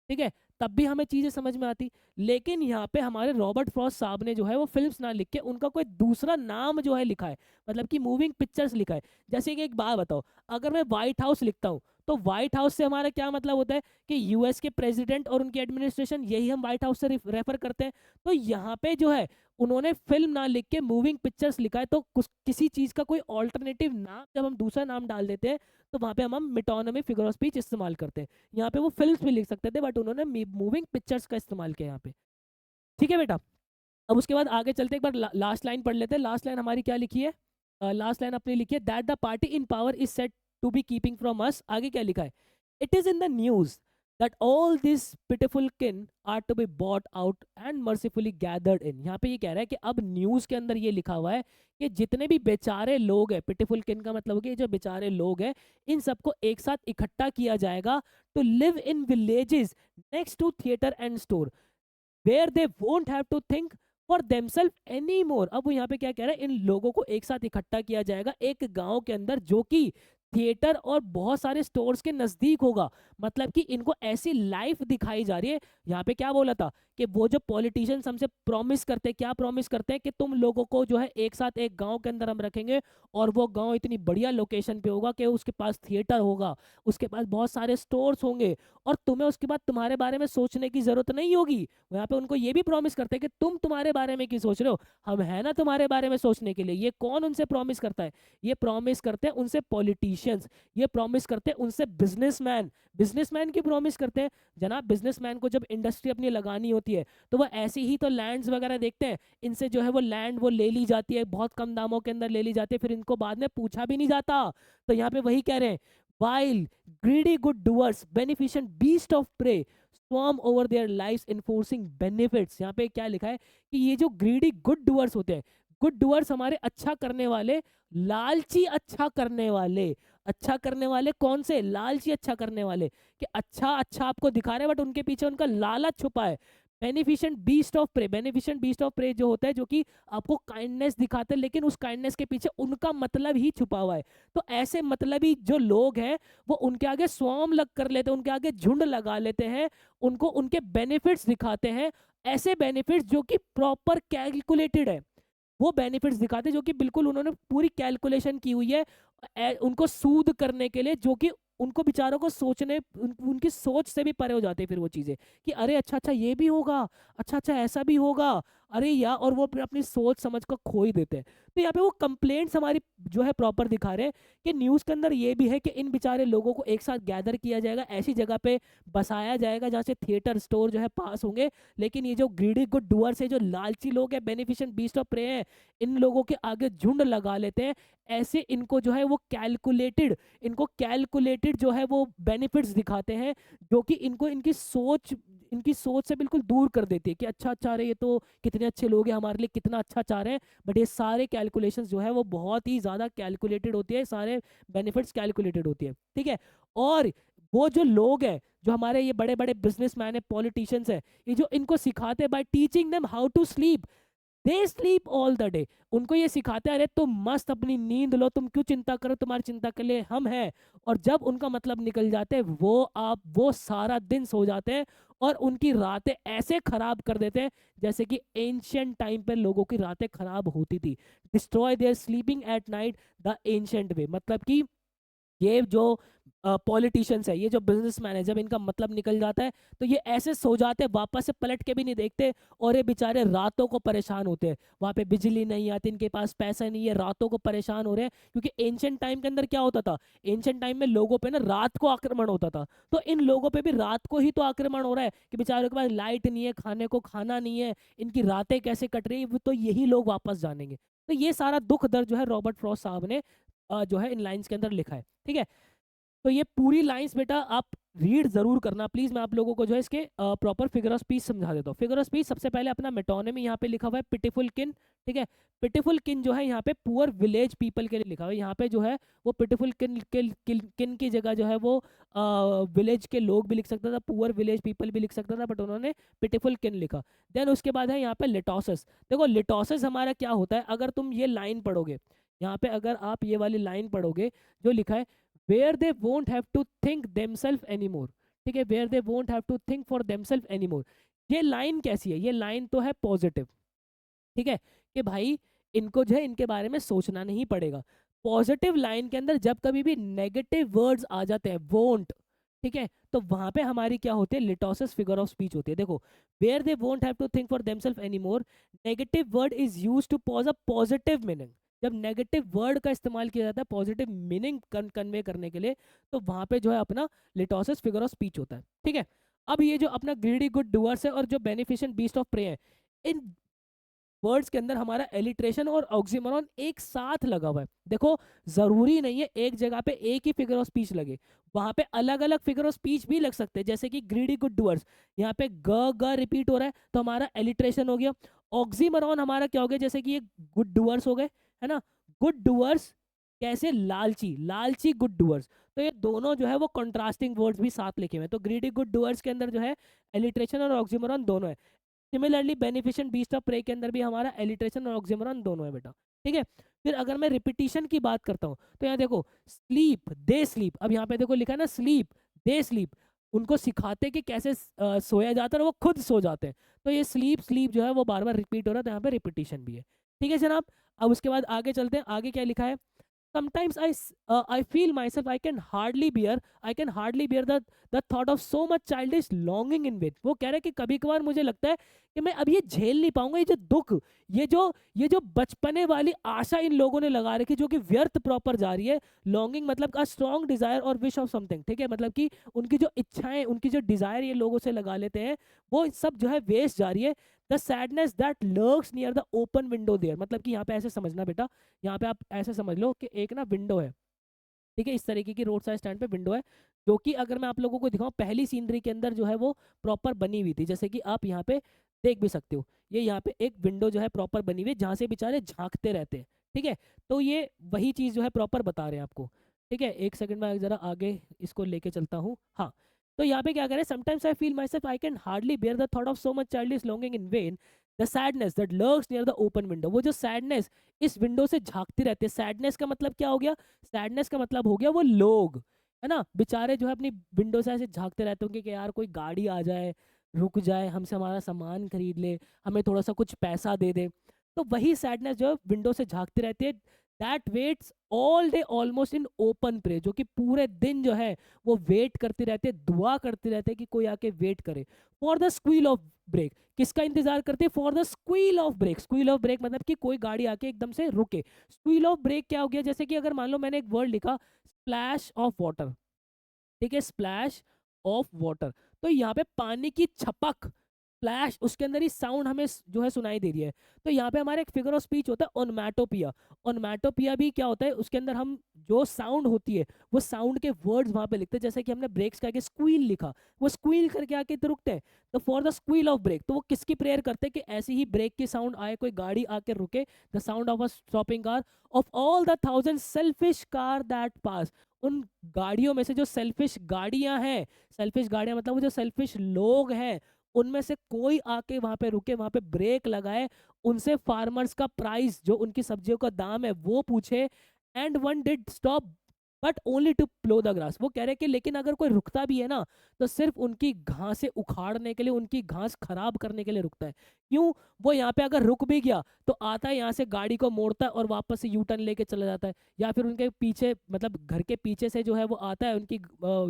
ठीक है, तब भी हमें चीजें समझ में आती। लेकिन यहाँ पे हमारे रॉबर्ट फ्रॉस्ट साहब ने जो है वो फिल्म्स ना लिख के उनका कोई दूसरा नाम जो है लिखा है, मतलब कि मूविंग पिक्चर्स लिखा है। जैसे कि एक बात बताओ, अगर मैं व्हाइट हाउस लिखता हूँ तो व्हाइट हाउस से हमारा क्या मतलब होता है कि यूएस के प्रेसिडेंट और उनकी एडमिनिस्ट्रेशन, यही हम व्हाइट हाउस से रेफर करते हैं। तो यहाँ पे जो है उन्होंने फिल्म ना लिख के मूविंग पिक्चर्स लिखा है, तो किसी चीज का कोई ऑल्टरनेटिव नाम जब हम दूसरा नाम डाल देते हैं तो वहां पे हम मिटोनमी फिगर ऑफ स्पीच इस्तेमाल करते हैं। यहाँ पे वो फिल्म्स भी लिख सकते थे बट उन्होंने मूविंग पिक्चर्स का इस्तेमाल किया यहाँ पे। ठीक है बेटा, अब उसके बाद आगे चलते एक बार लास्ट लाइन पढ़ लेते हैं। लास्ट लाइन हमारी क्या लिखी है, लास्ट लाइन अपनी लिखी है, that the party in power is set to be keeping from us. आगे क्या लिखा है, it is in the news that all this pitiful kin are to be bought out and mercifully gathered in। यहाँ पे ये कह रहा है कि अब न्यूज के अंदर ये लिखा हुआ है कि जितने भी बेचारे लोग हैं, पिटिफुल किन का मतलब हो कि जो बेचारे लोग हैं, इन सबको एक साथ इकट्ठा किया जाएगा to live in villages next to theatre and store where they won't have to think for themselves any more. अब वो यहाँ पे क्या कह रहा है, इन लोगों को एक साथ इकट्ठा किया जाएगा एक गांव के अंदर जो कि थिएटर और बहुत सारे स्टोर्स के नजदीक होगा। मतलब कि इनको ऐसी लाइफ दिखाई जा रही है। यहाँ पे क्या बोला था कि वो जो पॉलिटिशियंस हमसे प्रॉमिस करते हैं, क्या प्रॉमिस करते हैं कि तुम लोगों को जो है एक साथ एक गांव के अंदर हम रखेंगे और वो गांव इतनी बढ़िया लोकेशन पे होगा कि उसके पास थिएटर होगा, उसके पास बहुत सारे स्टोर्स होंगे और तुम्हें उसके बाद तुम्हारे बारे में सोचने की जरूरत नहीं होगी। यहाँ पे उनको ये भी प्रॉमिस करते हैं कि तुम तुम्हारे बारे में क्यों सोच रहे हो, हम है ना तुम्हारे बारे में सोचने के लिए। ये कौन उनसे प्रॉमिस करता है, ये प्रॉमिस करते हैं उनसे पॉलिटिशियंस, ये प्रॉमिस करते हैं उनसे बिजनेसमैन। बिजनेसमैन की प्रॉमिस करते हैं, जनाब बिजनेसमैन को जब इंडस्ट्री अपनी लगानी होती है तो वो ऐसी ही तो लैंड्स वगैरह देखते हैं, इनसे जो है वो लैंड वो ले ली जाती है, बहुत कम दामों के अंदर ले ली जाती है, फिर इनको बाद में पूछा भी नहीं जाता। तो यहाँ पे वही कह रहे हैं, while greedy good doers beneficent beast of prey swarm over their lives enforcing benefits। यहाँ पे क्या लिखा है कि ये जो ग्रीडी गुड डूअर्स होते हैं, गुड डूअर्स हमारे अच्छा करने वाले, लालची अच्छा करने वाले, अच्छा करने वाले कौन से, लालची अच्छा करने वाले, कि अच्छा अच्छा आपको दिखा रहे हैं बट उनके पीछे उनका लालच छुपा है। Beneficent beast of prey, beneficent beast of prey जो होता है जो कि आपको काइंडनेस दिखाते हैं लेकिन उस काइंडनेस के पीछे उनका मतलब ही छुपा हुआ है। तो ऐसे मतलबी जो लोग हैं वो उनके आगे स्वाम लग कर लेते हैं, उनके आगे झुंड लगा लेते हैं, उनको उनके बेनिफिट्स दिखाते हैं, ऐसे बेनिफिट्स जो कि प्रॉपर कैलकुलेटेड है, वो बेनिफिट्स दिखाते हैं जो कि बिल्कुल उन्होंने पूरी कैलकुलेशन की हुई है उनको सूद करने के लिए, जो कि उनको बेचारों को सोचने उनकी सोच से भी परे हो जाते हैं फिर वो चीजें कि अरे अच्छा अच्छा ये भी होगा, अच्छा अच्छा ऐसा भी होगा, अरे यार, और वो अपनी सोच समझ को खो ही देते हैं। तो यहाँ पे वो कंप्लेंट्स हमारी जो है प्रॉपर दिखा रहे हैं कि न्यूज़ के अंदर ये भी है कि इन बेचारे लोगों को एक साथ गैदर किया जाएगा, ऐसी जगह पे बसाया जाएगा जहाँ से थिएटर स्टोर जो है पास होंगे, लेकिन ये जो ग्रीडी गुड डूअर्स है, जो लालची लोग हैं, बेनिफिशिएंट बीस्ट ऑफ प्रे हैं, इन लोगों के आगे झुंड लगा लेते हैं। ऐसे इनको जो है वो कैलकुलेटेड, इनको कैलकुलेटेड जो है वो बेनिफिट्स दिखाते हैं जो कि इनको इनकी सोच से बिल्कुल दूर कर देती है कि अच्छा अच्छा रहे, ये तो कितने अच्छे लोग हैं, हमारे लिए कितना अच्छा चाह रहे हैं, बट ये सारे कैलकुलेशंस जो है वो बहुत ही ज़्यादा कैलकुलेटेड होती है, सारे बेनिफिट्स कैलकुलेटेड होती है। ठीक है, और वो जो लोग हैं, जो हमारे ये बड़े बड़े बिजनेसमैन है, पॉलिटिशियंस है, ये जो इनको सिखाते हैं by teaching them how to sleep, they sleep all the day. उनको ये सिखाते हैं अरे तुम मस्त अपनी नींद लो, तुम क्यों चिंता करो, तुम्हारी चिंता के लिए हम हैं। और जब उनका मतलब निकल जाते हैं वो सारा दिन सो जाते हैं और उनकी रातें ऐसे खराब कर देते हैं जैसे कि एंशियंट टाइम पे लोगों की रातें खराब होती थी। Destroy their sleeping at night the ancient way, मतलब कि ये जो पॉलिटिशियंस है, ये जो बिजनेसमैन है, जब इनका मतलब निकल जाता है तो ये ऐसे सो जाते हैं, वापस से पलट के भी नहीं देखते, और ये बेचारे रातों को परेशान होते हैं। वहां पे बिजली नहीं आती, इनके पास पैसा नहीं है, रातों को परेशान हो रहे हैं, क्योंकि एंशियंट टाइम के अंदर क्या होता था, एंशियंट टाइम में लोगों पे ना रात को आक्रमण होता था, तो इन लोगों पे भी रात को ही तो आक्रमण हो रहा है कि बेचारों के पास लाइट नहीं है, खाने को खाना नहीं है, इनकी रातें कैसे कट रही है, तो यही लोग वापस जानेंगे। तो ये सारा दुख दर्द जो है रॉबर्ट फ्रॉस्ट साहब ने जो है इन लाइंस के अंदर लिखा है। ठीक है, तो ये पूरी लाइंस बेटा आप रीड जरूर करना प्लीज। मैं आप लोगों को जो है इसके प्रॉपर फिगर ऑफ स्पीच समझा देता हूँ। फिगर ऑफ स्पीच सबसे पहले अपना मेटोनिमी यहाँ पे लिखा हुआ है पिटिफुल किन, ठीक है। पिटिफुल किन जो है यहाँ पे पुअर विलेज पीपल के लिए लिखा हुआ है। यहाँ पे जो है वो पिटिफुल किन किन की जगह जो है वो विलेज के लोग भी लिख सकता था, पुअर विलेज पीपल भी लिख सकता था, बट उन्होंने पिटिफुल किन लिखा। देन उसके बाद है यहाँ पे लिटोसिस। देखो लिटोसिस हमारा क्या होता है, अगर तुम ये लाइन पढ़ोगे, यहाँ पे अगर आप ये वाली लाइन पढ़ोगे जो लिखा है where they won't have to think themselves anymore, ठीक है, where they won't have to think for themselves anymore। ये लाइन कैसी है, ये लाइन तो है पॉजिटिव, ठीक है, कि भाई इनको जो है इनके बारे में सोचना नहीं पड़ेगा। पॉजिटिव लाइन के अंदर जब कभी भी नेगेटिव वर्ड्स आ जाते हैं, वोंट, ठीक है, तो वहां पे हमारी क्या होती है, लिटोसिस फिगर ऑफ स्पीच होती है। देखो where they won't have to think for themselves anymore, negative word is used to pose a positive meaning. जब नेगेटिव वर्ड का इस्तेमाल किया जाता है पॉजिटिव मीनिंग कन्वे करने के लिए, तो वहां पे जो है अपना लिटोसिस फिगर ऑफ स्पीच होता है, ठीक है। अब ये जो अपना ग्रीडी गुड डूअर्स है और जो बेनिफिशिएंट बीस्ट ऑफ प्रे है, इन वर्ड्स के अंदर हमारा एलिट्रेशन और ऑक्सीमोरॉन एक साथ लगा हुआ है। देखो जरूरी नहीं है एक जगह पे एक ही फिगर ऑफ स्पीच लगे, वहां पे अलग अलग फिगर ऑफ स्पीच भी लग सकते हैं। जैसे कि ग्रीडी गुड डूअर्स, यहाँ पे ग ग रिपीट हो रहा है तो हमारा एलिट्रेशन हो गया। ऑक्सीमोरॉन हमारा क्या हो गया, जैसे कि ये गुड डूअर्स हो गए, है ना, गुड डूअर्स कैसे, लालची, लालची गुड डूअर्स। तो ये दोनों जो है वो कंट्रास्टिंग वर्ड्स भी साथ लिखे हुए हैं। तो ग्रीडी गुड डूअर्स के अंदर जो है एलिट्रेशन और ऑक्सीमोरॉन दोनों है। Similarly beneficent beast of prey के अंदर भी हमारा एलिट्रेशन और ऑक्सीमोरॉन दोनों है बेटा, ठीक है। फिर अगर मैं रिपीटिशन की बात करता हूँ तो यहाँ देखो स्लीप दे स्लीप, अब यहाँ पे देखो लिखा है ना स्लीप दे स्लीप, उनको सिखाते कि कैसे सोया जाता है और वो खुद सो जाते हैं। तो ये स्लीप स्लीप जो है वो बार बार रिपीट हो रहा है, तो यहाँ पे रिपीटिशन भी है, ठीक है जनाब। अब उसके बाद आगे चलते हैं, आगे क्या लिखा है, sometimes I feel myself I can hardly bear the thought of so much childish longing in it। वो कह रहे हैं कि कभी कभार मुझे लगता है कि मैं अब ये झेल नहीं पाऊंगा, ये जो दुख, ये जो बचपने वाली आशा इन लोगों ने लगा रखी जो कि व्यर्थ प्रॉपर जा रही है। लॉन्गिंग मतलब अ स्ट्रॉन्ग डिजायर और विश ऑफ समथिंग, ठीक है, मतलब कि उनकी जो इच्छाएं, उनकी जो डिजायर ये लोगों से लगा लेते हैं, वो सब जो है वेस्ट जा रही है। The sadness that lurks near the open window there, मतलब कि यहाँ पे ऐसे समझना बेटा, यहाँ पे आप ऐसे समझ लो कि एक ना विंडो है, ठीक है, इस तरीके की रोड साइड स्टैंड पे विंडो है, जो कि अगर मैं आप लोगों को दिखाऊं पहली सीनरी के अंदर जो है वो प्रॉपर बनी हुई थी, जैसे कि आप यहाँ पे देख भी सकते हो। ये यहाँ पे एक विंडो जो है प्रॉपर बनी हुई है जहाँ से बेचारे झांकते रहते हैं, ठीक है। तो ये वही चीज़ जो है प्रॉपर बता रहे हैं आपको, ठीक है। एक सेकंड में जरा आगे इसको लेके चलता हूँ, हाँ। तो यहाँ पे क्या करें, sometimes I feel my self I can hardly bear the thought of so much childish longing in vain, the sadness that lurks near the open window. वो जो सैडनेस इस विंडो से झांकती रहती है, सैडनेस का मतलब क्या हो गया, सैडनेस का मतलब हो गया वो लोग, है ना, बेचारे जो है अपनी विंडो से ऐसे झांकते रहते होंगे कि यार कोई गाड़ी आ जाए, रुक जाए, हमसे हमारा सामान खरीद ले, हमें थोड़ा सा कुछ पैसा दे दे। तो वही सैडनेस जो है विंडो से झांकती रहती है। That waits all day almost in open prayer, जो कि पूरे दिन जो है वो वेट करती रहती है, दुआ करती रहती है कि कोई आके वेट करे for the squeal of brake. किसका इंतजार करते हैं, for the squeal of brake. Squeal of brake मतलब कि कोई गाड़ी आके एकदम से रुके। स्क्वील ऑफ ब्रेक क्या हो गया, जैसे कि अगर मान लो मैंने एक वर्ड लिखा स्प्लैश ऑफ वाटर, ठीक है, स्प्लैश ऑफ वाटर, तो यहाँ पे पानी की छपक, स्प्लैश, उसके अंदर ही साउंड हमें जो है सुनाई दे रही है। तो यहाँ पे हमारा एक फिगर ऑफ स्पीच होता है ओनमैटोपिया। ओनमैटोपिया भी क्या होता है, उसके अंदर हम जो साउंड होती है वो साउंड के वर्ड्स वहां पे लिखते हैं। जैसे कि हमने ब्रेक्स का आगे स्क्वील लिखा, वो स्क्वील करके आके तो रुकते हैं, तो for the squeal of brake, तो वो किसकी प्रेयर करते हैं कि ऐसी ही ब्रेक की साउंड आए, कोई गाड़ी आके रुके, the sound of a stopping car, of all the thousand selfish car that pass. उन गाड़ियों में से जो सेल्फिश गाड़ियां हैं, सेल्फिश गाड़ियां मतलब वो जो सेल्फिश लोग हैं, उनमें से कोई आके वहां पे रुके, वहां पे ब्रेक लगाए, उनसे फार्मर्स का प्राइस, जो उनकी सब्जियों का दाम है वो पूछे। And one did stop but only to plough the grass. वो कह रहे कि लेकिन अगर कोई रुकता भी है ना तो सिर्फ उनकी घासें उखाड़ने के लिए, उनकी घास खराब करने के लिए रुकता है। क्यों, वो यहाँ पे अगर रुक भी गया तो आता है यहाँ से गाड़ी को मोड़ता है और वापस से यू टर्न लेके चला जाता है, या फिर उनके पीछे मतलब घर के पीछे से जो है वो आता है, उनकी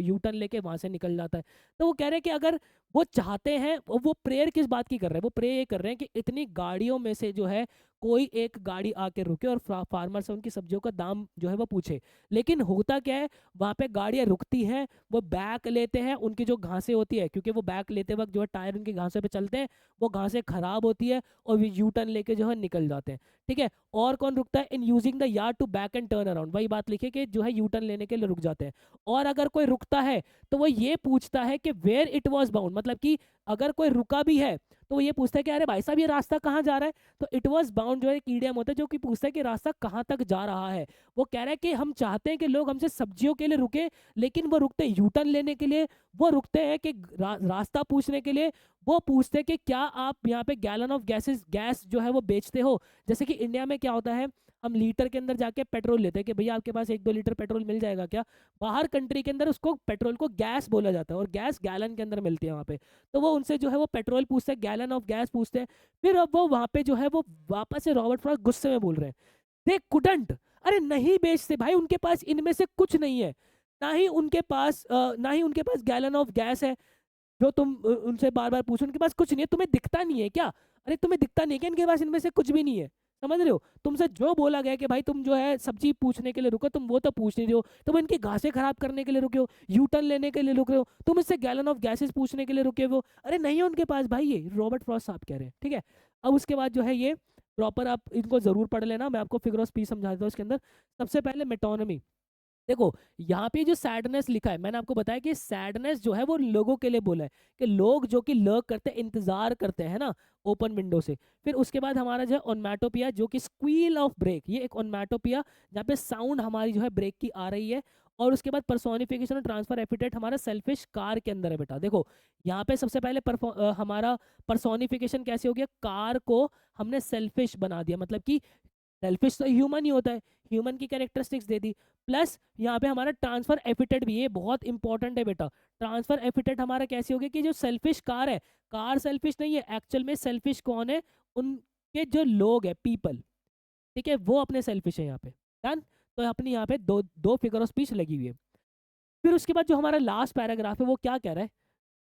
यू टर्न लेके वहां से निकल जाता है। तो वो कह रहे हैं कि अगर वो चाहते हैं, वो प्रेयर किस बात की कर रहे हैं, वो प्रे ये कर रहे हैं कि इतनी गाड़ियों में से जो है कोई एक गाड़ी आके रुके और फार्मर से उनकी सब्जियों का दाम जो है वो पूछे। लेकिन होता क्या है, वहां पे गाड़ियां रुकती हैं, वो बैक लेते हैं, उनकी जो घासें होती है, क्योंकि वो बैक लेते वक्त जो है टायर उनकी घासों पे चलते हैं, वो घासें खराब खराब होती है और वे यू टर्न लेके जो है निकल जाते हैं। ठीक है, और कौन रुकता है? In using the yard to back and turn around, वही बात लिखिए कि जो है यू टर्न लेने के लिए रुक जाते हैं। और अगर कोई रुकता है तो वो ये पूछता है कि वेयर इट वॉज बाउंड, मतलब कि अगर कोई रुका भी है तो वो ये पूछता है कि अरे भाई साहब ये रास्ता कहाँ जा रहा है। तो इट वॉज बाउंड जो है एक ईडियम होता है जो कि पूछता है कि रास्ता कहाँ तक जा रहा है। वो कह रहा है कि हम चाहते हैं कि लोग हमसे सब्जियों के लिए रुके, लेकिन वो रुकते यू टर्न लेने के लिए, वो रुकते हैं कि रास्ता पूछने के लिए, वो पूछते हैं कि क्या आप यहाँ पे गैलन ऑफ गैस जो है वो बेचते हो। जैसे कि इंडिया में क्या होता है, हम लीटर के अंदर जाके पेट्रोल लेते हैं कि भैया आपके पास 1-2 लीटर पेट्रोल मिल जाएगा क्या। बाहर कंट्री के अंदर उसको पेट्रोल को गैस बोला जाता है और गैस गैलन के अंदर मिलती है वहाँ पे। तो वो उनसे जो है वो पेट्रोल पूछते हैं, गैलन ऑफ गैस पूछते हैं। फिर अब वो वहाँ पे जो है वो वापस से रॉबर्ट फ्रॉस्ट गुस्से में बोल रहे हैं, दे कुडंट, अरे नहीं बेचते भाई, उनके पास इनमें से कुछ नहीं है। ना ही उनके पास गैलन ऑफ गैस है जो तुम उनसे बार बार पूछो, उनके पास कुछ नहीं है। तुम्हें दिखता नहीं है क्या? अरे तुम्हें दिखता नहीं है क्या इनके पास इनमें से कुछ भी नहीं है? समझ रहे हो? तुमसे जो बोला गया कि भाई तुम जो है सब्जी पूछने के लिए रुको, तुम वो तो पूछ नहीं रहे हो। तुम इनकी घासें खराब करने के लिए रुके हो, यू टर्न लेने के लिए रुक रहे हो, तुम इससे गैलन ऑफ गैसेस पूछने के लिए रुके हो। अरे नहीं है उनके पास भाई, ये रॉबर्ट फ्रॉस्ट साहब कह रहे हैं। ठीक है, अब उसके बाद जो है ये प्रॉपर आप इनको जरूर पढ़ लेना, मैं आपको फिगर ऑफ स्पीच समझा देता हूँ इसके अंदर। सबसे पहले मेटोनमी। देखो यहाँ पे जो सैडनेस लिखा है, मैंने आपको बताया कि सैडनेस जो है वो लोगों के लिए बोला है, कि लोग जो कि लर्क करते हैं, इंतजार करते हैं ना ओपन विंडो से। फिर उसके बाद हमारा जो है ओनमैटोपिया, जो कि स्क्वील ऑफ ब्रेक, ये एक ओनमैटोपिया जहाँ पे साउंड हमारी जो है ब्रेक की आ रही है। और उसके बाद पर्सोनिफिकेशन और ट्रांसफर एपिटेट हमारा सेल्फिश कार के अंदर है बेटा। देखो यहाँ पे सबसे पहले हमारा पर्सोनिफिकेशन कैसे हो गया, कार को हमने सेल्फिश बना दिया, मतलब कि सेल्फिश तो ह्यूमन ही होता है, ह्यूमन की कैरेक्टरिस्टिक्स दे दी। प्लस यहाँ पे हमारा ट्रांसफर एपिटेट भी, ये बहुत इंपॉर्टेंट है बेटा। ट्रांसफर एपिटेट हमारा कैसे हो गया कि जो सेल्फिश कार है, कार सेल्फिश नहीं है, एक्चुअल में सेल्फिश कौन है, उनके जो लोग है, पीपल। ठीक है, वो अपने सेल्फिश है यहाँ पे। डन। तो अपनी यहाँ पे दो दो फिगर ऑफ स्पीच लगी हुई है। फिर उसके बाद जो हमारा लास्ट पैराग्राफ है वो क्या कह रहा है,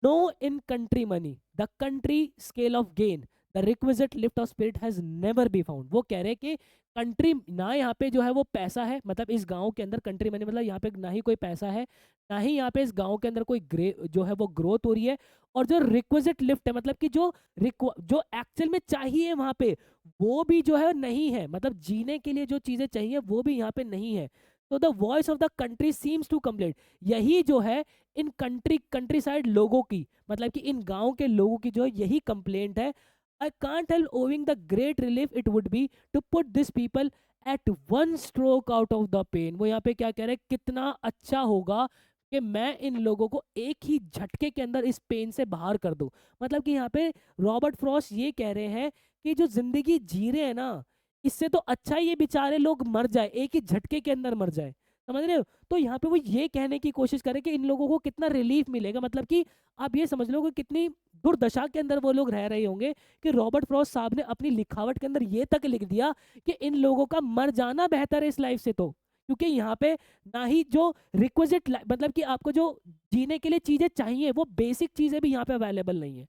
no in country money the country scale of gain the requisite lift off spirit has never be found. वो कह रहे हैं कि कंट्री ना, यहाँ पे जो है वो पैसा है, मतलब इस गांव के अंदर कंट्री मनी मतलब यहाँ पे ना ही कोई पैसा है, ना ही यहाँ पे इस गांव के अंदर कोई जो है वो ग्रोथ हो रही है। और जो रिक्विजिट लिफ्ट है, मतलब कि जो एक्चुअल में चाहिए वहां पे, वो भी जो है नहीं है, मतलब जीने के लिए जो चीजें चाहिए वो भी यहाँ पे नहीं है। तो the voice of the country seems to complaint, यही जो है इन कंट्री साइड लोगों की, मतलब कि इन गांव के लोगों की जो है यही कंप्लेंट है। I can't help owing the great relief it would be to put this people at one stroke out of the pen. वो यहाँ पे क्या कह रहे हैं, कितना अच्छा होगा कि मैं इन लोगों को एक ही झटके के अंदर इस पेन से बाहर कर दूं। मतलब कि यहाँ पे रॉबर्ट फ्रॉस्ट ये कह रहे हैं कि जो जिंदगी जी रहे हैं ना, इससे तो अच्छा ये बेचारे लोग मर जाए, एक ही झटके के अंदर मर जाए। समझ रहे हो? तो यहाँ पे वो ये कहने की कोशिश करें कि इन लोगों को कितना रिलीफ मिलेगा, मतलब कि आप ये समझ लो कि कितनी दुर्दशा के अंदर वो लोग रह रहे होंगे कि रॉबर्ट फ्रॉस्ट साहब ने अपनी लिखावट के अंदर ये तक लिख दिया कि इन लोगों का मर जाना बेहतर है इस लाइफ से। तो क्योंकि यहाँ पे ना ही जो रिक्विजिट, मतलब कि आपको जो जीने के लिए चीजें चाहिए वो बेसिक चीजें भी यहाँ पे अवेलेबल नहीं है।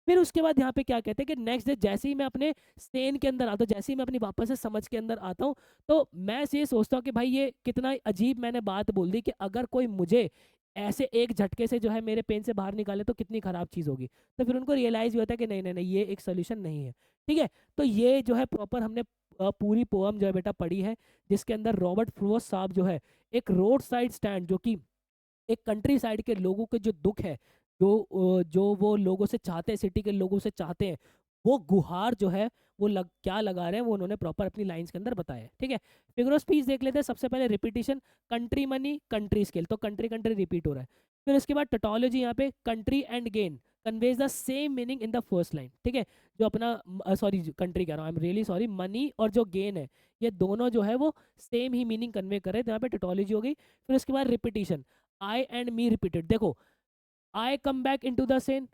फिर उसके बाद यहाँ पे क्या कहते हैं कि नेक्स्ट डे जैसे ही मैं अपने स्टेन के अंदर आता हूँ, जैसे ही मैं अपनी वापस से समझ के अंदर आता हूँ, तो मैं ये सोचता हूँ कि भाई ये कितना अजीब मैंने बात बोल दी कि अगर कोई मुझे ऐसे एक झटके से जो है मेरे पेन से बाहर निकाले तो कितनी खराब चीज़ होगी। तो फिर उनको रियलाइज भी होता है कि नहीं नहीं नहीं, ये एक सोल्यूशन नहीं है। ठीक है, तो ये जो है प्रॉपर हमने पूरी पोअम जो है बेटा पढ़ी है, जिसके अंदर रॉबर्ट फ्रॉस्ट साहब जो है एक रोड साइड स्टैंड, जो कि एक कंट्री साइड के लोगों के जो दुख है, जो वो लोगों से चाहते हैं, सिटी के लोगों से चाहते हैं, वो गुहार जो है वो क्या लगा रहे हैं, वो उन्होंने प्रॉपर अपनी लाइंस के अंदर बताया है। ठीक है, फिगर ऑफ स्पीच देख लेते हैं। सबसे पहले repetition, country money country scale, तो कंट्री कंट्री रिपीट हो रहा है। फिर उसके बाद टोटोलॉजी, यहाँ पे country and gain conveys the same meaning in the first line. ठीक है, जो अपना सॉरी कंट्री कह रहा हूँ, I am really sorry, money और जो गेन है ये दोनों जो है वो सेम ही मीनिंग कन्वे कर रहे हैं, तो यहाँ पे टोटोलॉजी हो गई। फिर उसके बाद repetition, I and me repeated. देखो I come back into the scene.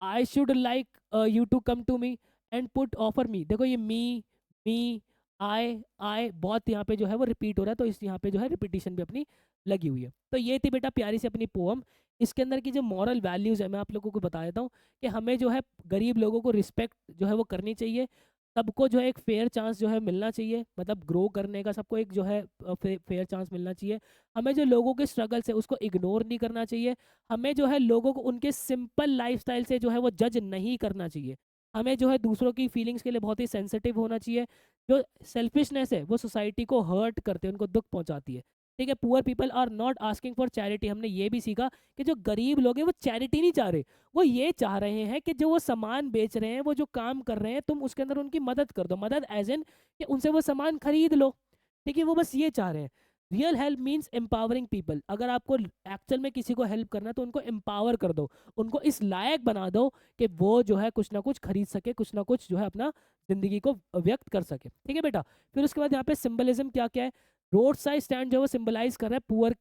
I should like you to come to me and put offer me. देखो ये मी आई बहुत यहाँ पे जो है वो रिपीट हो रहा है, तो इस यहाँ पे जो है रिपीटिशन भी अपनी लगी हुई है। तो ये थी बेटा प्यारी सी अपनी पोअम। इसके अंदर की जो मॉरल वैल्यूज है मैं आप लोगों को बता देता हूँ कि हमें जो है गरीब लोगों को रिस्पेक्ट जो है वो करनी चाहिए, सबको जो है एक फेयर चांस जो है मिलना चाहिए, मतलब ग्रो करने का सबको एक जो है फेयर चांस मिलना चाहिए। हमें जो लोगों के स्ट्रगल्स है उसको इग्नोर नहीं करना चाहिए। हमें जो है लोगों को उनके सिंपल लाइफस्टाइल से जो है वो जज नहीं करना चाहिए। हमें जो है दूसरों की फीलिंग्स के लिए बहुत ही सेंसिटिव होना चाहिए। जो सेल्फिशनेस है वो सोसाइटी को हर्ट करते हैं, उनको दुख पहुंचाती है। ठीक है, poor people are not asking for charity. हमने ये भी सीखा कि जो गरीब लोग हैं वो चैरिटी नहीं चाह रहे, वो ये चाह रहे हैं कि जो वो सामान बेच रहे हैं, वो जो काम कर रहे हैं, तुम उसके अंदर उनकी मदद कर दो। मदद एज इन कि उनसे वो सामान खरीद लो। ठीक है, वो बस ये चाह रहे हैं। Real help means empowering people. अगर आपको एक्चुअल में किसी को हेल्प करना है तो उनको एम्पावर कर दो, उनको इस लायक बना दो कि वो जो है कुछ ना कुछ खरीद सके, कुछ ना कुछ जो है अपना जिंदगी को व्यक्त कर सके। ठीक है बेटा। फिर उसके बाद यहाँ पे सिंबलिज्म क्या क्या है। रोड साइड स्टैंड जो है वो सिंबलाइज कर रहा है पुअर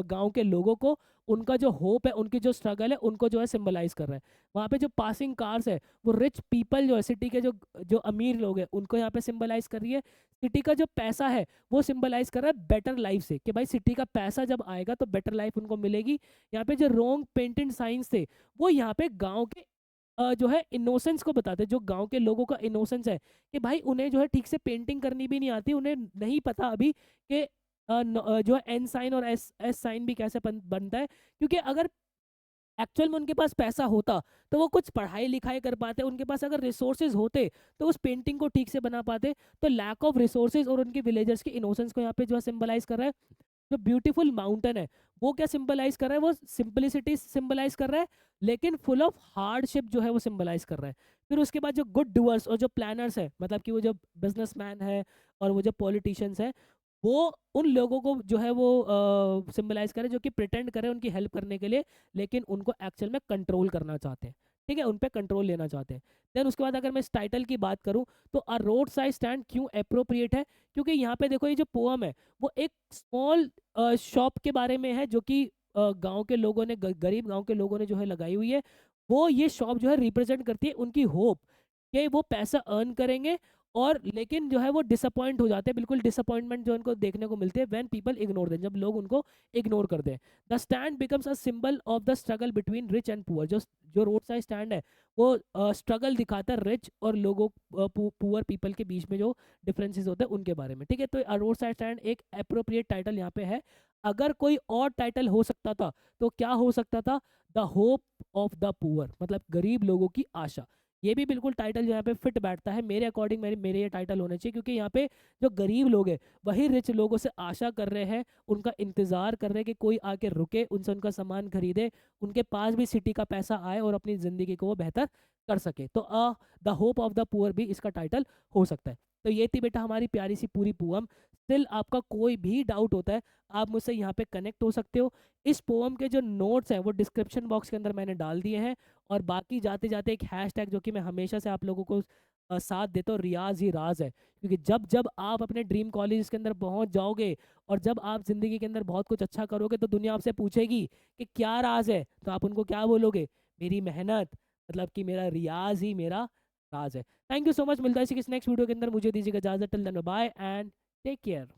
गांव के लोगों को, उनका जो होप है, उनकी जो स्ट्रगल है, उनको जो है सिंबलाइज कर रहा है। वहाँ पे जो पासिंग कार्स है वो रिच पीपल जो है, सिटी के जो जो अमीर लोग हैं, उनको यहाँ पे सिंबलाइज कर रही है। सिटी का जो पैसा है वो सिंबलाइज कर रहा है बेटर लाइफ से, कि भाई सिटी का पैसा जब आएगा तो बेटर लाइफ उनको मिलेगी। यहाँ पे जो रॉन्ग पेंटेड साइंस थे वो यहाँ पे गांव के जो है इनोसेंस को बताते हैं। जो गांव के लोगों का इनोसेंस है कि भाई उन्हें जो है ठीक से पेंटिंग करनी भी नहीं आती, उन्हें नहीं पता अभी कि जो है एन साइन और एस एस साइन भी कैसे बनता है। क्योंकि अगर एक्चुअल में उनके पास पैसा होता तो वो कुछ पढ़ाई लिखाई कर पाते, उनके पास अगर रिसोर्सेज होते तो उस पेंटिंग को ठीक से बना पाते। तो लैक ऑफ रिसोर्सेज और उनके विलेजर्स के इनोसेंस को यहाँ पे जो है सिंबलाइज कर रहा है। जो ब्यूटीफुल माउंटेन है वो क्या सिंबलाइज कर रहा है, वो सिंपलिसिटी सिंबलाइज कर रहा है, लेकिन फुल ऑफ हार्डशिप जो है वो सिंबलाइज कर रहा है। फिर उसके बाद जो गुड डूअर्स और जो प्लानर्स है, मतलब कि वो जो बिजनेसमैन है और वो जो पॉलिटिशियंस है, वो उन लोगों को जो है वो सिंबलाइज करे जो कि प्रिटेंड करे उनकी हेल्प करने के लिए, लेकिन उनको एक्चुअल में कंट्रोल करना चाहते हैं। ठीक है, उन पे कंट्रोल लेना चाहते हैं। देन उसके बाद अगर मैं इस टाइटल की बात करूं तो अ रोड साइड स्टैंड क्यों अप्रोप्रिएट है, क्योंकि यहाँ पे देखो ये जो पोअम है वो एक स्मॉल शॉप के बारे में है, जो कि गांव के लोगों ने गरीब गांव के लोगों ने जो है लगाई हुई है। वो ये शॉप जो है रिप्रेजेंट करती है उनकी होप कि वो पैसा अर्न करेंगे, और लेकिन जो है वो डिसअपॉइंट हो जाते हैं, बिल्कुल डिसअपॉइंटमेंट जो उनको देखने को मिलती है व्हेन पीपल इग्नोर देम, जब लोग उनको इग्नोर कर दें। The stand becomes a symbol of the struggle between rich and poor. जो जो रोड साइड स्टैंड है वो स्ट्रगल दिखाता है रिच और लोगों पुअर पीपल के बीच में जो डिफरेंसेस होते हैं उनके बारे में। ठीक है, तो रोड साइड स्टैंड एक अप्रोप्रिएट टाइटल यहाँ पे है। अगर कोई और टाइटल हो सकता था तो क्या हो सकता था, the hope of the poor, मतलब गरीब लोगों की आशा। ये भी बिल्कुल टाइटल जो यहाँ पे फिट बैठता है मेरे अकॉर्डिंग, मेरे ये टाइटल होने चाहिए, क्योंकि यहाँ पे जो गरीब लोग हैं वही रिच लोगों से आशा कर रहे हैं, उनका इंतजार कर रहे हैं कि कोई आके रुके, उनसे उनका सामान खरीदे, उनके पास भी सिटी का पैसा आए और अपनी ज़िंदगी को वो बेहतर कर सके। तो the hope of the poor भी इसका टाइटल हो सकता है। तो ये थी बेटा हमारी प्यारी सी पूरी पोअम। स्टिल आपका कोई भी डाउट होता है आप मुझसे यहाँ पे कनेक्ट हो सकते हो। इस पोअम के जो नोट्स हैं वो डिस्क्रिप्शन बॉक्स के अंदर मैंने डाल दिए हैं। और बाकी जाते जाते एक हैशटैग जो कि मैं हमेशा से आप लोगों को साथ देता हूँ, रियाज ही राज है। क्योंकि जब जब आप अपने ड्रीम कॉलेज के अंदर पहुंच जाओगे और जब आप जिंदगी के अंदर बहुत कुछ अच्छा करोगे तो दुनिया आपसे पूछेगी कि क्या राज है, तो आप उनको क्या बोलोगे, मेरी मेहनत, मतलब कि मेरा रियाज ही मेरा राज है। थैंक यू सो मच, मिलता है इसी किसी नेक्स्ट वीडियो के अंदर। मुझे दीजिएगा इजाजत, till then bye and take care.